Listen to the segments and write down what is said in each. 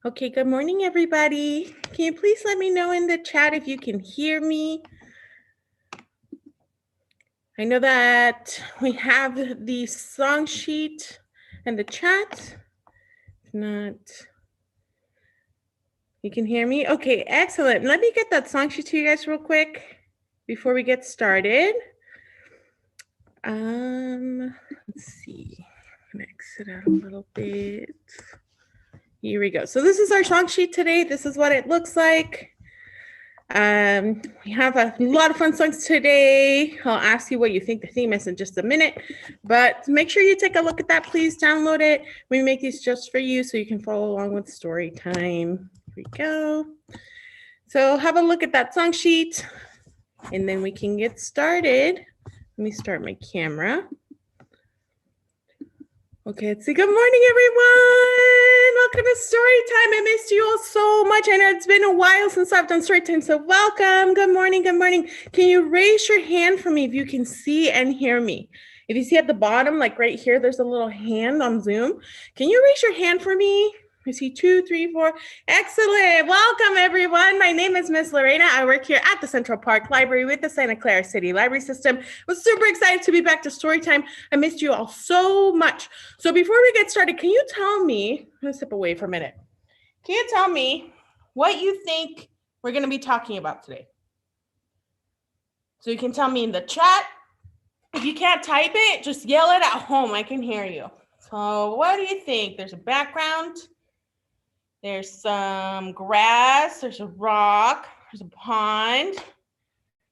Okay, good morning, everybody. Can you please let me know in the chat if you can hear me? I know that we have the song sheet and the chat. If not, you can hear me? Okay, excellent. Let me get that song sheet to you guys real quick before we get started. Let's see. I'm gonna exit out a little bit. Here we go. So this is our song sheet today. This is what it looks like. We have a lot of fun songs today. I'll ask you what you think the theme is in just a minute, but make sure you take a look at that. Please download it. We make these just for you so you can follow along with story time. Here we go. So have a look at that song sheet and then we can get started. Let me start my camera. Okay, let's see. Good morning, everyone. Welcome to Storytime. I missed you all so much. I know it's been a while since I've done Storytime, so welcome. Good morning, good morning. Can you raise your hand for me if you can see and hear me? If you see at the bottom, like right here, there's a little hand on Zoom. Can you raise your hand for me? I see 2, 3, 4. Excellent. Welcome, everyone. My name is Miss Lorena. I work here at the Central Park Library with the Santa Clara City Library System. I was super excited to be back to Storytime. I missed you all so much. So before we get started, can you tell me, I'm going to step away for a minute. Can you tell me what you think we're going to be talking about today? So you can tell me in the chat. If you can't type it, just yell it at home. I can hear you. So what do you think? There's a background. There's some grass. There's a rock. There's a pond.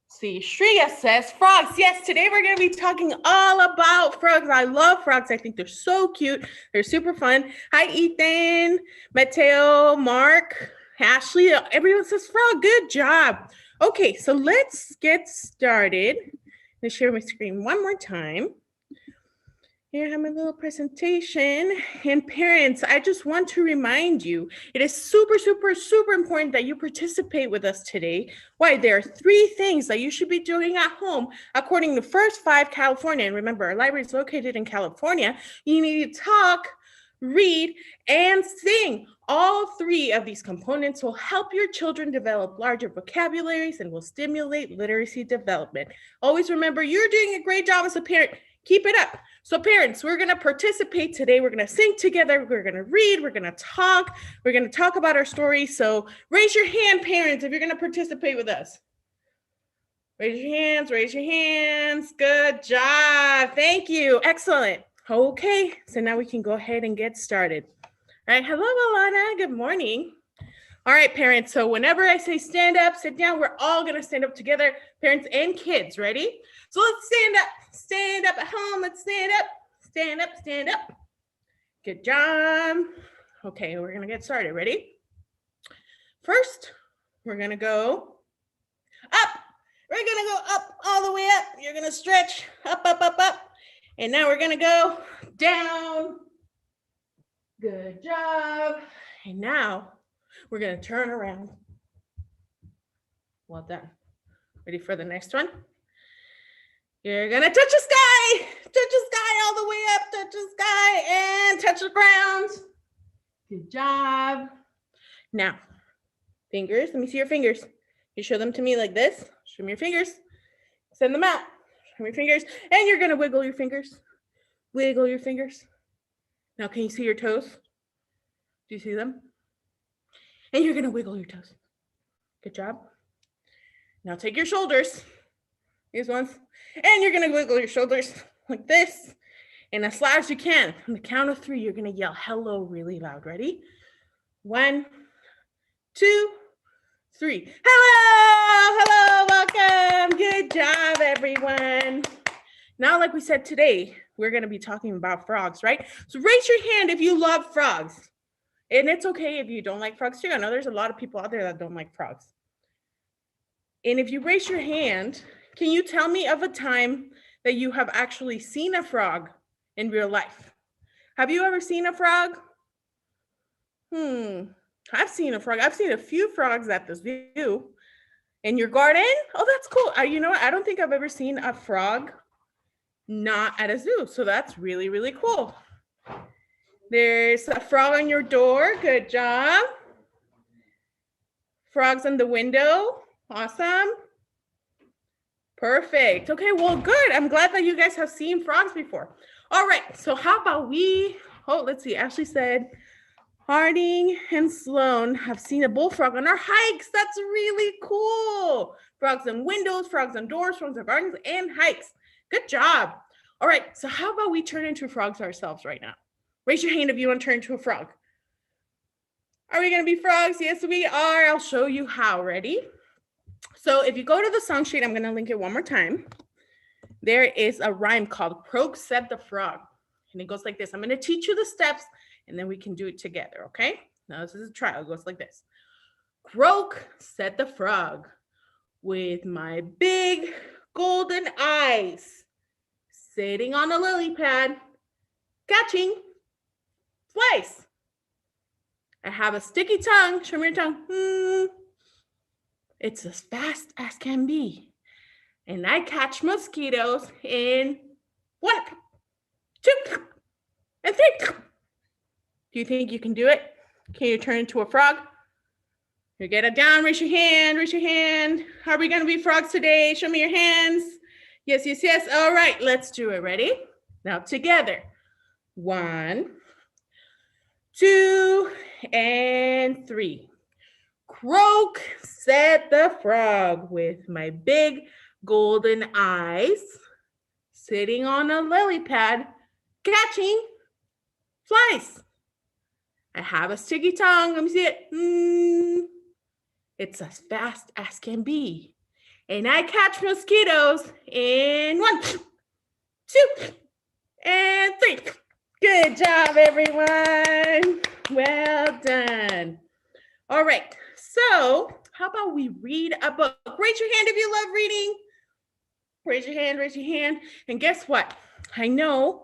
See, Shreya says frogs. Yes, today we're going to be talking all about frogs. I love frogs. I think they're so cute. They're super fun. Hi, Ethan, Mateo, Mark, Ashley. Everyone says frog. Good job. Okay, so let's get started. I'm going to share my screen one more time. Here I have my little presentation. And parents, I just want to remind you, it is super, super, super important that you participate with us today. Why? There are 3 things that you should be doing at home according to First 5 California. And remember, our library is located in California. You need to talk, read, and sing. All 3 of these components will help your children develop larger vocabularies and will stimulate literacy development. Always remember, you're doing a great job as a parent. Keep it up. So parents, we're going to participate today. We're going to sing together. We're going to read. We're going to talk. We're going to talk about our story. So raise your hand, parents, if you're going to participate with us. Raise your hands. Raise your hands. Good job. Thank you. Excellent. Okay, so now we can go ahead and get started. All right. Hello, Alana. Good morning. All right, parents. So whenever I say stand up, sit down, we're all going to stand up together, parents and kids. Ready? So let's stand up. Stand up at home. Let's stand up. Stand up. Stand up. Good job. Okay, we're going to get started. Ready? First, we're going to go up. We're going to go up all the way up. You're going to stretch up, up, up, up. And now we're going to go down. Good job. And now we're going to turn around. Well done. Ready for the next one? You're going to touch the sky. Touch the sky all the way up. Touch the sky and touch the ground. Good job. Now, fingers. Let me see your fingers. You show them to me like this. Show me your fingers. Send them out. Show me your fingers. And you're going to wiggle your fingers. Wiggle your fingers. Now, can you see your toes? Do you see them? And you're going to wiggle your toes. Good job. Now take your shoulders. These ones. And you're going to wiggle your shoulders like this. And as loud as you can. On the count of 3, you're going to yell hello really loud. Ready? 1, 2, 3. Hello! Hello! Welcome! Good job, everyone. Now, like we said today, we're going to be talking about frogs, right? So raise your hand if you love frogs. And it's okay if you don't like frogs too. I know there's a lot of people out there that don't like frogs. And if you raise your hand, can you tell me of a time that you have actually seen a frog in real life? Have you ever seen a frog? I've seen a frog. I've seen a few frogs at the zoo. In your garden? Oh, that's cool. You know what? I don't think I've ever seen a frog not at a zoo. So that's really, really cool. There's a frog on your door. Good job. Frogs on the window. Awesome. Perfect. Okay, well, good. I'm glad that you guys have seen frogs before. All right, so how about let's see. Ashley said, Harding and Sloan have seen a bullfrog on our hikes. That's really cool. Frogs on windows, frogs on doors, frogs on gardens, and hikes. Good job. All right, so how about we turn into frogs ourselves right now? Raise your hand if you want to turn into a frog. Are we going to be frogs? Yes, we are. I'll show you how. Ready? So if you go to the song sheet, I'm going to link it one more time. There is a rhyme called Croak Said the Frog. And it goes like this. I'm going to teach you the steps and then we can do it together, okay? Now this is a trial. It goes like this. Croak said the frog, with my big golden eyes, sitting on a lily pad, catching flies. I have a sticky tongue. Show me your tongue. It's as fast as can be. And I catch mosquitoes in 1, 2, and 3. Do you think you can do it? Can you turn into a frog? You get it down, raise your hand, raise your hand. Are we gonna be frogs today? Show me your hands. Yes, yes, yes. All right, let's do it. Ready? Now together. 1, 2, and 3. Croak, said the frog, with my big golden eyes, sitting on a lily pad, catching flies. I have a sticky tongue. Let me see it. It's as fast as can be. And I catch mosquitoes in 1, 2, and 3. Good job, everyone. Well done. All right. So how about we read a book? Raise your hand if you love reading. Raise your hand, raise your hand. And guess what? I know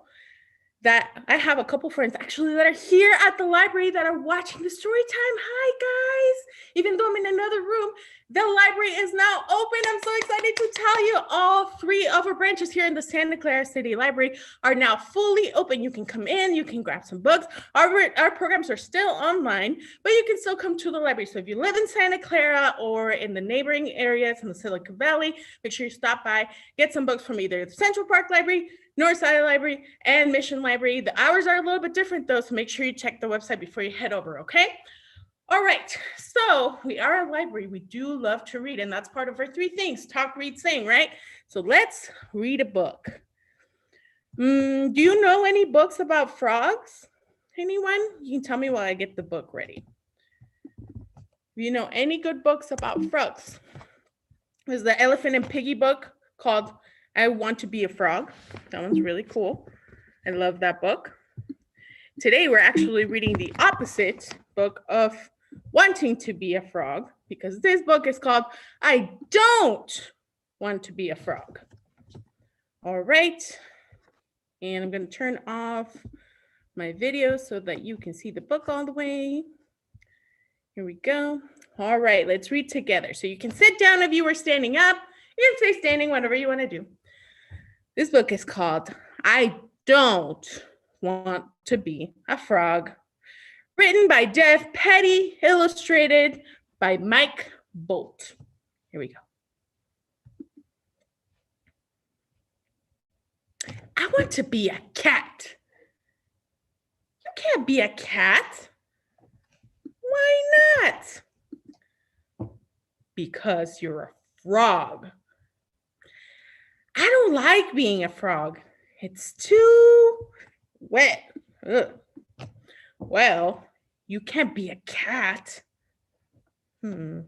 that I have a couple friends actually that are here at the library that are watching the story time. Hi, guys. Even though I'm in another room, the library is now open. I'm so excited to tell you all 3 of our branches here in the Santa Clara City Library are now fully open. You can come in, you can grab some books. Our programs are still online, but you can still come to the library. So if you live in Santa Clara or in the neighboring areas in the Silicon Valley, make sure you stop by, get some books from either the Central Park Library, Northside Library, and Mission Library. The hours are a little bit different though, so make sure you check the website before you head over, okay? All right, so we are a library. We do love to read, and that's part of our 3 things, talk, read, sing, right? So let's read a book. Do you know any books about frogs? Anyone? You can tell me while I get the book ready. Do you know any good books about frogs? There's the Elephant and Piggy book called I Want to Be a Frog. That one's really cool. I love that book. Today, we're actually reading the opposite book of Wanting to Be a Frog, because this book is called I Don't Want to Be a Frog. All right. And I'm going to turn off my video so that you can see the book all the way. Here we go. All right, let's read together. So you can sit down if you were standing up. You can stay standing, whatever you want to do. This book is called I Don't Want to Be a Frog. Written by Jeff Petty, illustrated by Mike Bolt. Here we go. I want to be a cat. You can't be a cat. Why not? Because you're a frog. I don't like being a frog. It's too wet. Ugh. Well, you can't be a cat. I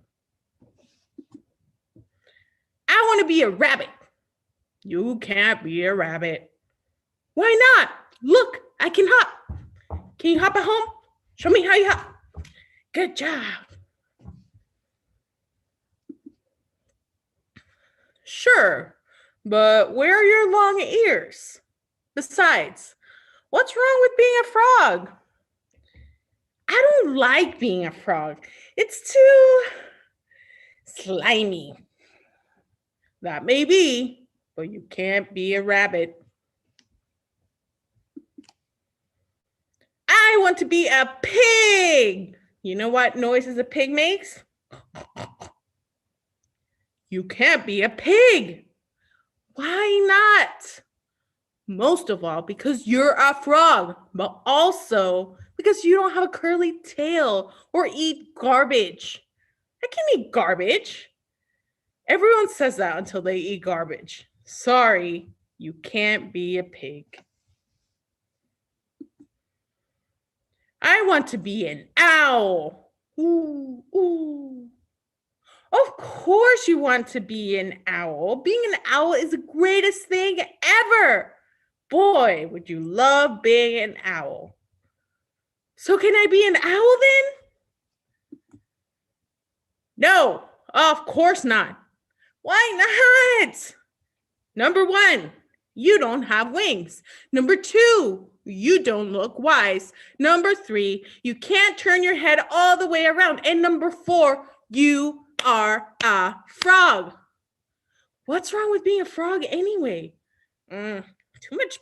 want to be a rabbit. You can't be a rabbit. Why not? Look, I can hop. Can you hop at home? Show me how you hop. Good job. Sure, but where are your long ears? Besides, what's wrong with being a frog? I don't like being a frog. It's too slimy. That may be, but you can't be a rabbit. I want to be a pig. You know what noises a pig makes? You can't be a pig. Why not? Most of all, because you're a frog, but also because you don't have a curly tail or eat garbage. I can eat garbage. Everyone says that until they eat garbage. Sorry, you can't be a pig. I want to be an owl. Ooh, ooh. Of course you want to be an owl. Being an owl is the greatest thing ever. Boy, would you love being an owl. So can I be an owl then? No, of course not. Why not? Number 1, you don't have wings. Number 2, you don't look wise. Number 3, you can't turn your head all the way around. And number 4, you are a frog. What's wrong with being a frog anyway? Too much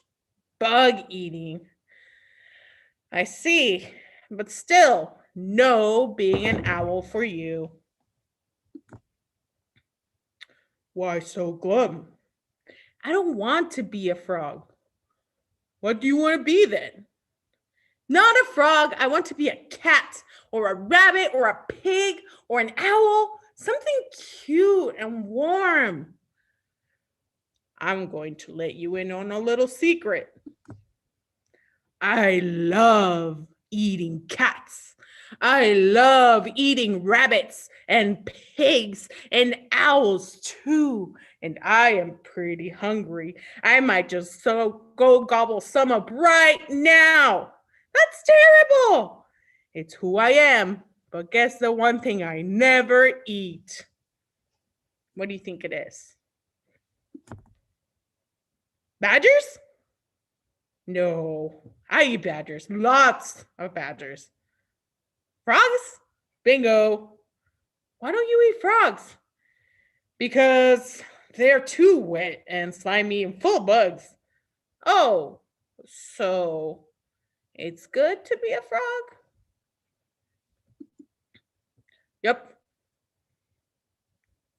bug eating. I see, but still, no being an owl for you. Why so glum? I don't want to be a frog. What do you want to be then? Not a frog. I want to be a cat or a rabbit or a pig or an owl. Something cute and warm. I'm going to let you in on a little secret. I love eating cats. I love eating rabbits and pigs and owls too. And I am pretty hungry. I might just go gobble some up right now. That's terrible. It's who I am. But guess the one thing I never eat. What do you think it is? Badgers? No, I eat badgers. Lots of badgers. Frogs? Bingo. Why don't you eat frogs? Because they're too wet and slimy and full of bugs. Oh, so it's good to be a frog? Yep.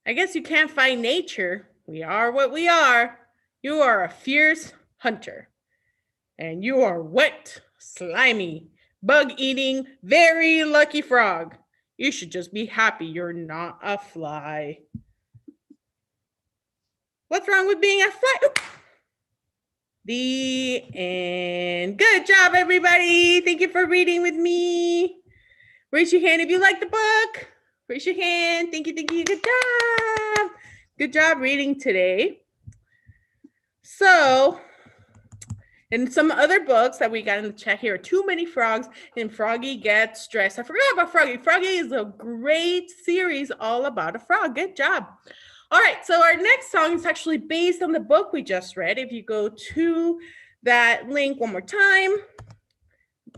I guess you can't fight nature. We are what we are. You are a fierce hunter. And you are wet, slimy, bug-eating, very lucky frog. You should just be happy you're not a fly. What's wrong with being a fly? The end. Good job, everybody. Thank you for reading with me. Raise your hand if you like the book. Raise your hand. Thank you. Good job. Good job reading today. So, in some other books that we got in the chat here, Too Many Frogs and Froggy Gets Stressed. I forgot about Froggy. Froggy is a great series all about a frog. Good job. All right, so our next song is actually based on the book we just read. If you go to that link one more time,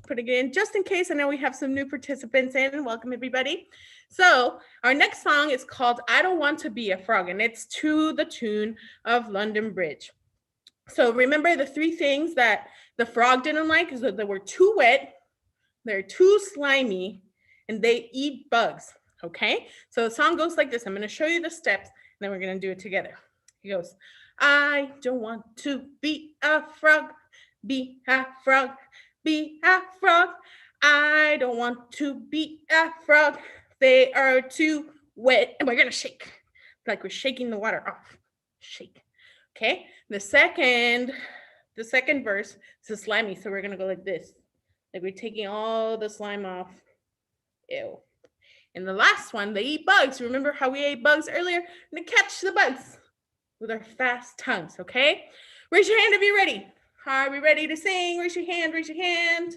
putting it in just in case. I know we have some new participants in. Welcome, everybody. So our next song is called I Don't Want to Be a Frog, and it's to the tune of London Bridge. So remember the 3 things that the frog didn't like is that they were too wet, they're too slimy, and they eat bugs, okay? So the song goes like this. I'm going to show you the steps, and then we're going to do it together. It goes, I don't want to be a frog, be a frog, be a frog. I don't want to be a frog. They are too wet. And we're going to shake, like we're shaking the water off. Shake. Okay, the second verse is slimy, so we're gonna go like this, like we're taking all the slime off. Ew. And the last one, they eat bugs. Remember how we ate bugs earlier? And to catch the bugs with our fast tongues. Okay, raise your hand if you're ready. Are we ready to sing? Raise your hand. Raise your hand.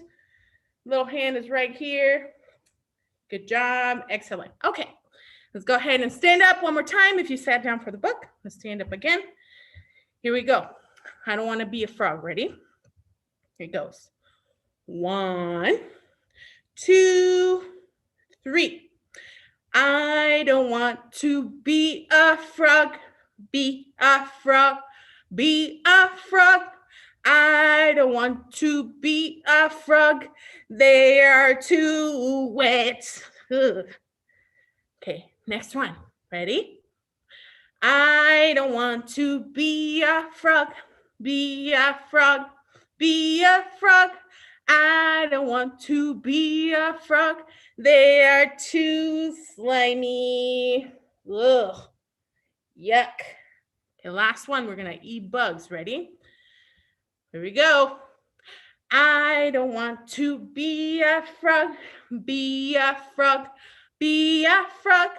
Little hand is right here. Good job. Excellent. Okay, let's go ahead and stand up one more time. If you sat down for the book, let's stand up again. Here we go. I don't want to be a frog. Ready? Here it goes. 1, 2, 3. I don't want to be a frog. Be a frog. Be a frog. I don't want to be a frog. They are too wet. Ugh. Okay, next one. Ready? I don't want to be a frog. Be a frog. Be a frog. I don't want to be a frog. They are too slimy. Ugh. Yuck. Okay, last one. We're going to eat bugs. Ready? Here we go. I don't want to be a frog. Be a frog. Be a frog.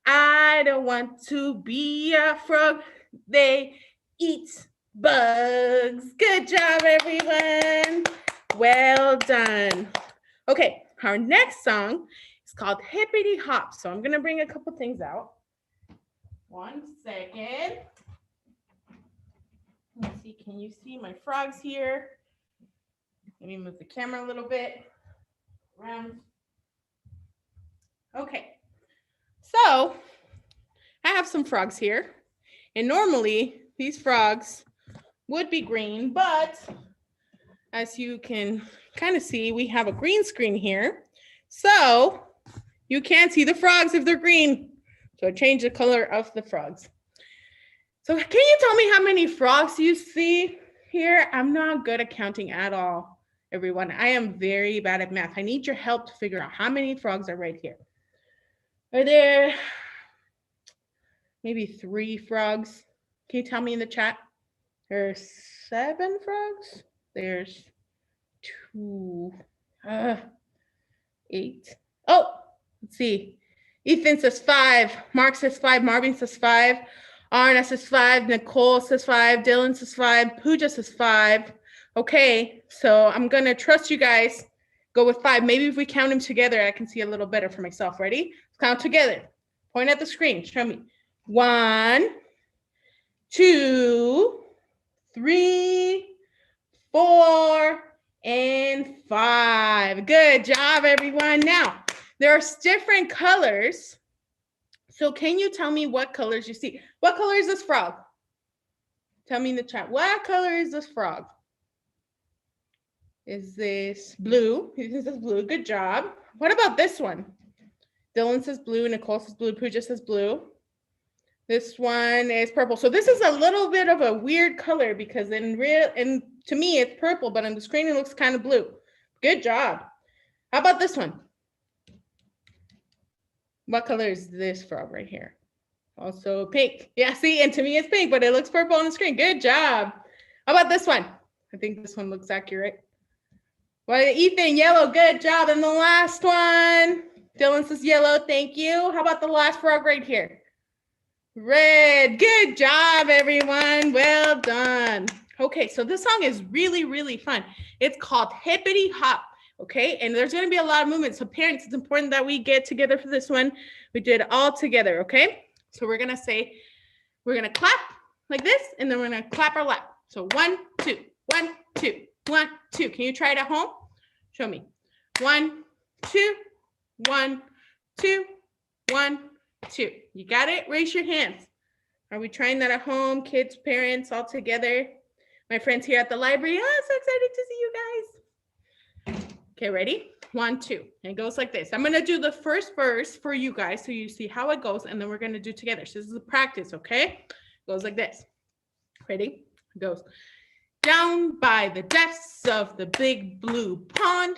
I don't want to be a frog. They eat bugs. Good job, everyone. Well done. Okay, our next song is called Hippity Hop. So I'm going to bring a couple things out. 1 second. Let's see, can you see my frogs here? Let me move the camera a little bit around. Okay, so I have some frogs here. And normally these frogs would be green, but as you can kind of see, we have a green screen here. So you can't see the frogs if they're green. So I changed the color of the frogs. So can you tell me how many frogs you see here? I'm not good at counting at all, everyone. I am very bad at math. I need your help to figure out how many frogs are right here. Are there maybe 3 frogs? Can you tell me in the chat? There's 7 frogs. There's 2, 8. Oh, let's see. Ethan says 5. Mark says 5. Marvin says 5. Arna says 5. Nicole says 5. Dylan says 5. Pooja says 5. Okay, so I'm going to trust you guys. Go with 5. Maybe if we count them together, I can see a little better for myself. Ready? Let's count together. Point at the screen. Show me. 1, 2, 3, 4, and 5. Good job, everyone. Now, there are different colors. So can you tell me what colors you see? What color is this frog? Tell me in the chat. What color is this frog? Is this blue? This is blue. Good job. What about this one? Dylan says blue. Nicole says blue. Pooja says blue. This one is purple. So this is a little bit of a weird color because to me it's purple, but on the screen it looks kind of blue. Good job. How about this one? What color is this frog right here? Also pink. Yeah, see, and to me it's pink, but it looks purple on the screen. Good job. How about this one? I think this one looks accurate. Well, Ethan, yellow. Good job. And the last one, Dylan says yellow. Thank you. How about the last frog right here? Red. Good job, everyone. Well done. Okay, so this song is really, really fun. It's called Hippity Hop. Okay, and there's going to be a lot of movement. So parents, it's important that we get together for this one. We did it all together, okay? So we're going to say, we're going to clap like this, and then we're going to clap our lap. So 1, 2, 1, 2, 1, 2. Can you try it at home? Show me. 1, 2, 1, 2, 1, 2. You got it? Raise your hands. Are we trying that at home? Kids, parents, all together? My friends here at the library. Oh, so excited to see you guys. Okay, ready? 1, 2. And it goes like this. I'm going to do the first verse for you guys so you see how it goes, and then we're going to do together. So this is a practice, okay? It goes like this. Ready? It goes. Down by the depths of the big blue pond,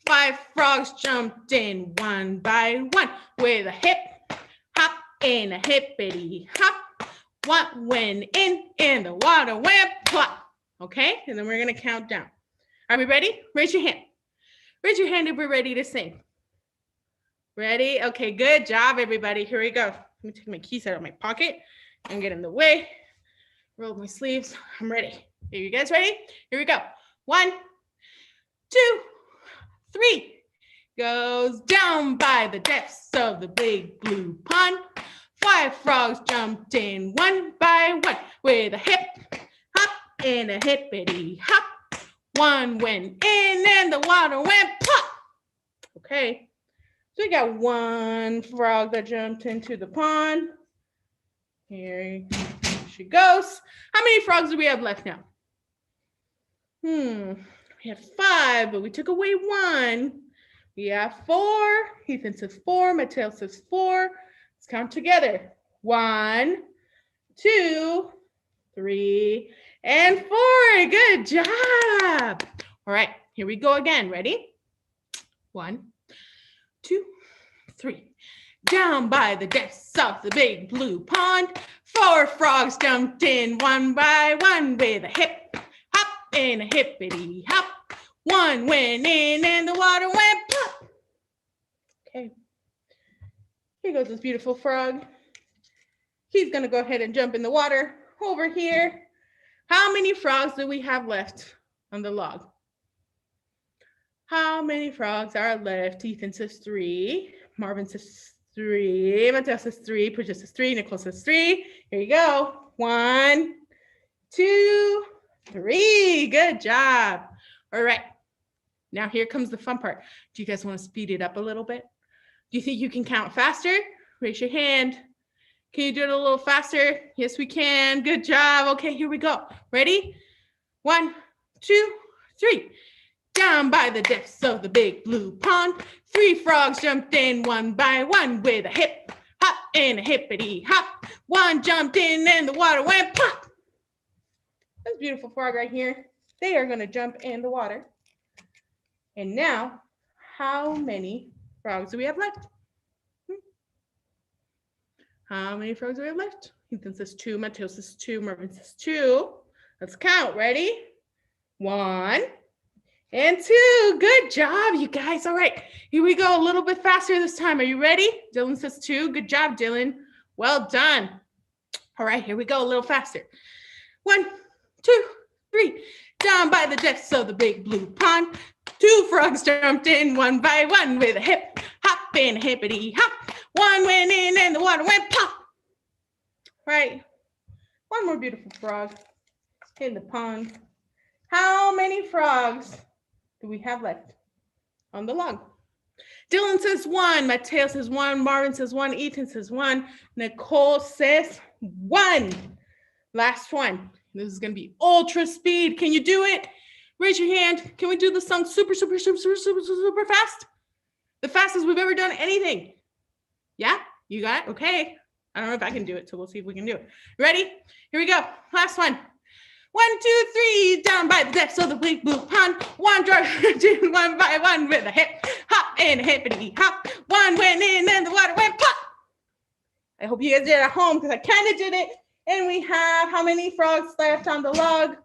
5 frogs jumped in 1 by 1 with a hip, hop, and a hippity hop. One went in and the water went plop. Okay? And then we're going to count down. Are we ready? Raise your hand. Raise your hand if we're ready to sing. Ready? Okay, good job, everybody. Here we go. Let me take my keys out of my pocket and get in the way. Roll my sleeves. I'm ready. Are you guys ready? Here we go. 1, 2, 3. Goes down by the depths of the big blue pond. 5 frogs jumped in 1 by 1 with a hip, hop, and a hippity hop. One went in and the water went pop. Okay, so we got 1 frog that jumped into the pond. Here she goes. How many frogs do we have left now? We had 5, but we took away 1. We have 4. Ethan says 4. Mateo says 4. Let's count together. 1, 2, 3, and 4. Good job. All right, here we go again. Ready? 1, 2, 3. Down by the depths of the big blue pond, 4 frogs jumped in one by one with a hip hop and a hippity hop. 1 went in and the water went plop. Okay. Here goes this beautiful frog. He's going to go ahead and jump in the water over here. How many frogs do we have left on the log? How many frogs are left? Ethan says 3. Marvin says 3. Mateo says 3. Pooja says 3. Nicole says 3. Here you go. 1, 2, 3. Good job. All right. Now here comes the fun part. Do you guys want to speed it up a little bit? Do you think you can count faster? Raise your hand. Can you do it a little faster? Yes, we can. Good job. Okay, here we go. Ready? 1, 2, 3. Down by the depths of the big blue pond, 3 frogs jumped in one by one with a hip hop and a hippity hop. 1 jumped in and the water went pop. That's a beautiful frog right here. They are going to jump in the water. And now, how many frogs do we have left? How many frogs do we have left? Ethan says 2, Mateo says 2, Marvin says 2. Let's count. Ready? 1 and 2. Good job, you guys. All right, here we go. A little bit faster this time. Are you ready? Dylan says 2. Good job, Dylan. Well done. All right, here we go. A little faster. 1, 2, 3. Down by the depths of the big blue pond, 2 frogs jumped in one by one with a hip hop and a hippity hop. 1 went in and the water went pop. Right. 1 more beautiful frog in the pond. How many frogs do we have left on the log? Dylan says 1. Mateo says 1. Marvin says 1. Ethan says 1. Nicole says 1. Last one. This is going to be ultra speed. Can you do it? Raise your hand. Can we do the song super fast? The fastest we've ever done anything. Yeah? You got it? Okay. I don't know if I can do it, so we'll see if we can do it. Ready? Here we go. Last one. 1, 2, 3. Down by the depths of the big blue pond. 1 drove in one by one with a hip hop and a hippity hop. 1 went in and the water went pop. I hope you guys did it at home because I kind of did it. And we have how many frogs left on the log?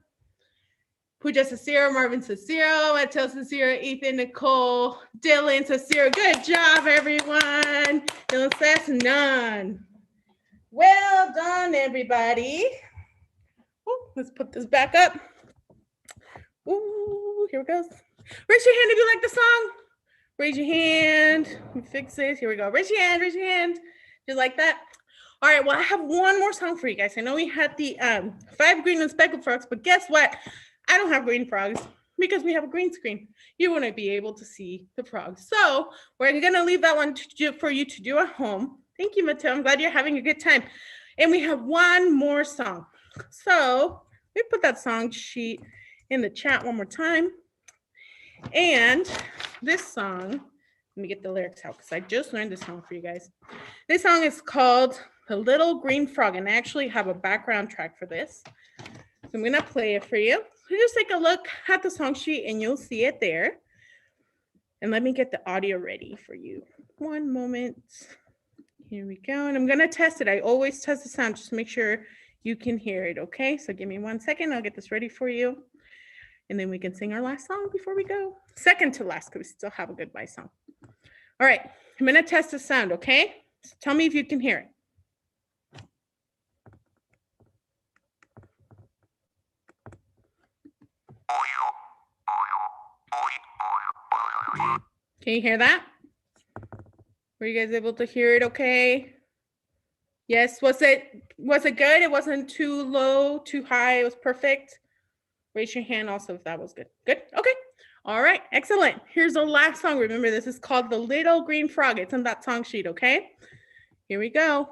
Pooja says 0, Marvin says 0, Mateo says 0, Ethan, Nicole, Dylan says 0. Good job, everyone. Dylan says none. Well done, everybody. Ooh, let's put this back up. Ooh, here it goes. Raise your hand if you like the song. Raise your hand. Let me fix this. Here we go. Raise your hand. Raise your hand. Just like that. All right, well, I have one more song for you guys. I know we had the 5 green and speckled frogs, but guess what? I don't have green frogs because we have a green screen. You wouldn't be able to see the frogs. So we're going to leave that one for you to do at home. Thank you, Mateo. I'm glad you're having a good time. And we have one more song. So let me put that song sheet in the chat one more time. And this song, let me get the lyrics out because I just learned this song for you guys. This song is called The Little Green Frog, and I actually have a background track for this. So I'm going to play it for you. So just take a look at the song sheet and you'll see it there. And let me get the audio ready for you. One moment. Here we go. And I'm going to test it. I always test the sound just to make sure you can hear it. Okay. So give me 1 second. I'll get this ready for you. And then we can sing our last song before we go. Second to last, because we still have a goodbye song. All right. I'm going to test the sound. Okay. So tell me if you can hear it. Can you hear that? Were you guys able to hear it okay? Yes, was it good? It wasn't too low, too high, it was perfect. Raise your hand also if that was good. Good, okay. All right, excellent. Here's the last song. Remember, this is called The Little Green Frog. It's on that song sheet, okay? Here we go.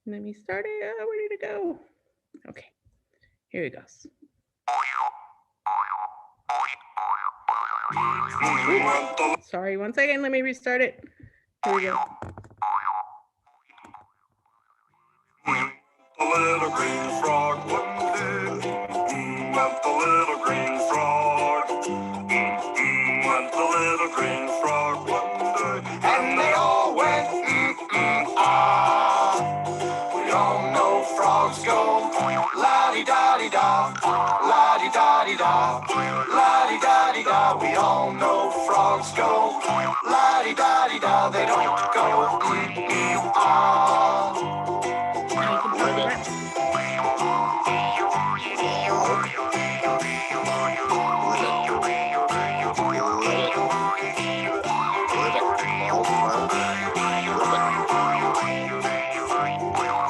Let me start it, ready to go. Okay, Here he goes. Sorry, one second. Let me restart it. Here we go. The little green frog one day went the little green frog. Went the little green frog one day, and they all went ah. We all know frogs go la-di-da-di-da, la-di-da-di-da, la-di-da-di-da. We all know frogs go la-di-da-di-da. They don't go ah.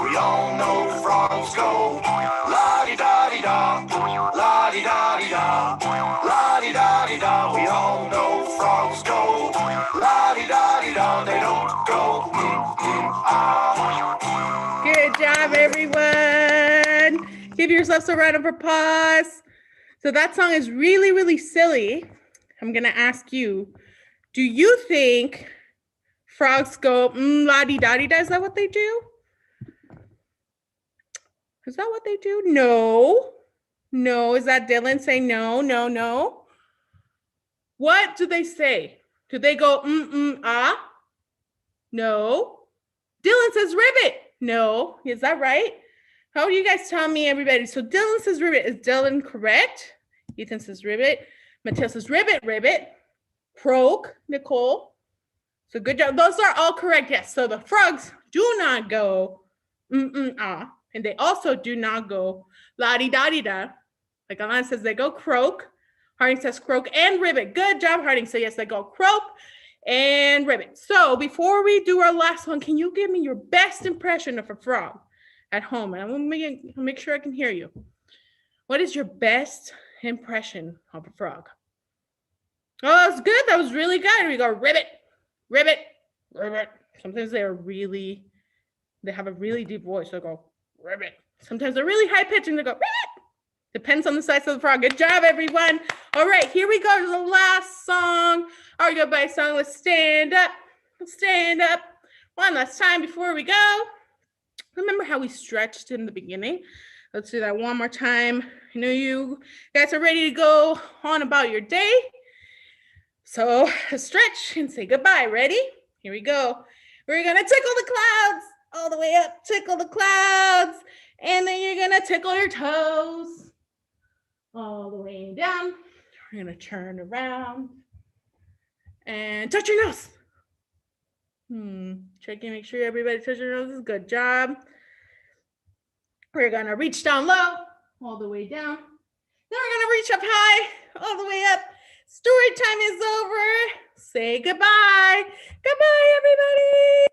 We all know frogs go la-di-da-di-da, la-di-da-di-da, la-di-da-di-da. We all know frogs go la-di-da-di-da. They don't go ah. Good job, everyone. Give yourselves a round of applause. So that song is really, really silly. I'm going to ask you, do you think frogs go la-di-da-di-da? Is that what they do? Is that what they do? No. No. Is that Dylan saying no, no, no? What do they say? Do they go ah? No. Dylan says ribbit. No. Is that right? How do you guys tell me, everybody? So Dylan says ribbit. Is Dylan correct? Ethan says ribbit. Mateo says ribbit, ribbit. Croak, Nicole. So good job. Those are all correct. Yes. So the frogs do not go ah. And they also do not go la-di-da-di-da. Like Alana says, they go croak. Harding says croak and ribbit. Good job, Harding. So yes, they go croak and ribbit. So before we do our last one, can you give me your best impression of a frog at home? And I'm gonna make sure I can hear you. What is your best impression of a frog? Oh, that was good. That was really good. We go ribbit, ribbit, ribbit. Sometimes they have a really deep voice. So they go ribbit. Sometimes they're really high pitched and they go ribbit. Depends on the size of the frog. Good job, everyone. All right, here we go to the last song. Our goodbye song. Let's stand up. Let's stand up. One last time before we go. Remember how we stretched in the beginning? Let's do that one more time. I know you guys are ready to go on about your day. So stretch and say goodbye. Ready? Here we go. We're going to tickle the clouds all the way up. Tickle the clouds. And then you're going to tickle your toes all the way down. We're going to turn around and touch your nose. Checking, make sure everybody touches your noses. Good job. We're going to reach down low all the way down. Then we're going to reach up high all the way up. Story time is over. Say goodbye. Goodbye, everybody.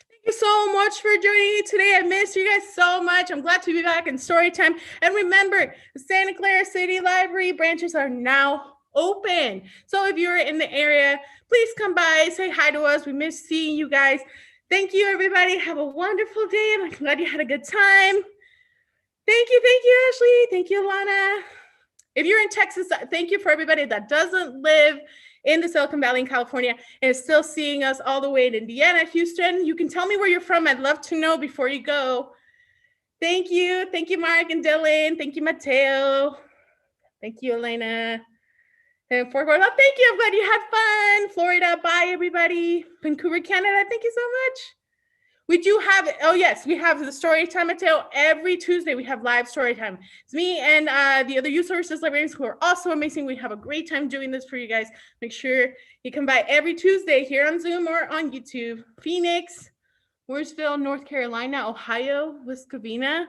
Thank you so much for joining me today. I missed you guys so much. I'm glad to be back in story time. And remember, the Santa Clara City Library branches are now open. So if you're in the area, please come by, say hi to us. We miss seeing you guys. Thank you, everybody. Have a wonderful day. I'm glad you had a good time. Thank you, Ashley. Thank you, Alana. If you're in Texas, thank you for everybody that doesn't live in the Silicon Valley in California and is still seeing us all the way in Indiana, Houston. You can tell me where you're from. I'd love to know before you go. Thank you. Thank you, Mark and Dylan. Thank you, Mateo. Thank you, Elena. And Fort Worth, thank you. I'm glad you had fun. Florida, bye, everybody. Vancouver, Canada, thank you so much. We do have, oh yes, we have the story time, Mateo. Every Tuesday we have live story time. It's me and the other youth services librarians who are also amazing. We have a great time doing this for you guys. Make sure you come by every Tuesday here on Zoom or on YouTube. Phoenix, Mooresville, North Carolina, Ohio, West Covina.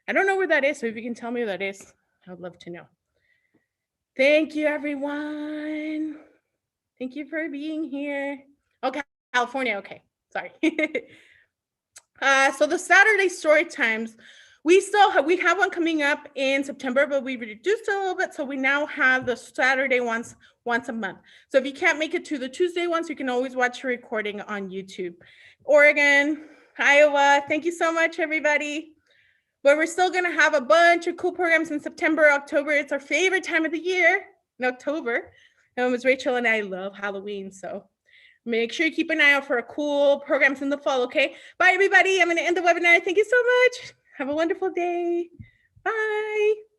I don't know where that is, so if you can tell me where that is, I would love to know. Thank you, everyone. Thank you for being here. Okay, California, okay, sorry. So the Saturday story times, we have one coming up in September, but we reduced it a little bit. So we now have the Saturday ones once a month. So if you can't make it to the Tuesday ones, you can always watch a recording on YouTube. Oregon, Iowa, thank you so much, everybody. But we're still going to have a bunch of cool programs in September, October. It's our favorite time of the year in October. And Ms. Rachel and I love Halloween. So make sure you keep an eye out for cool programs in the fall, okay? Bye, everybody. I'm going to end the webinar. Thank you so much. Have a wonderful day. Bye.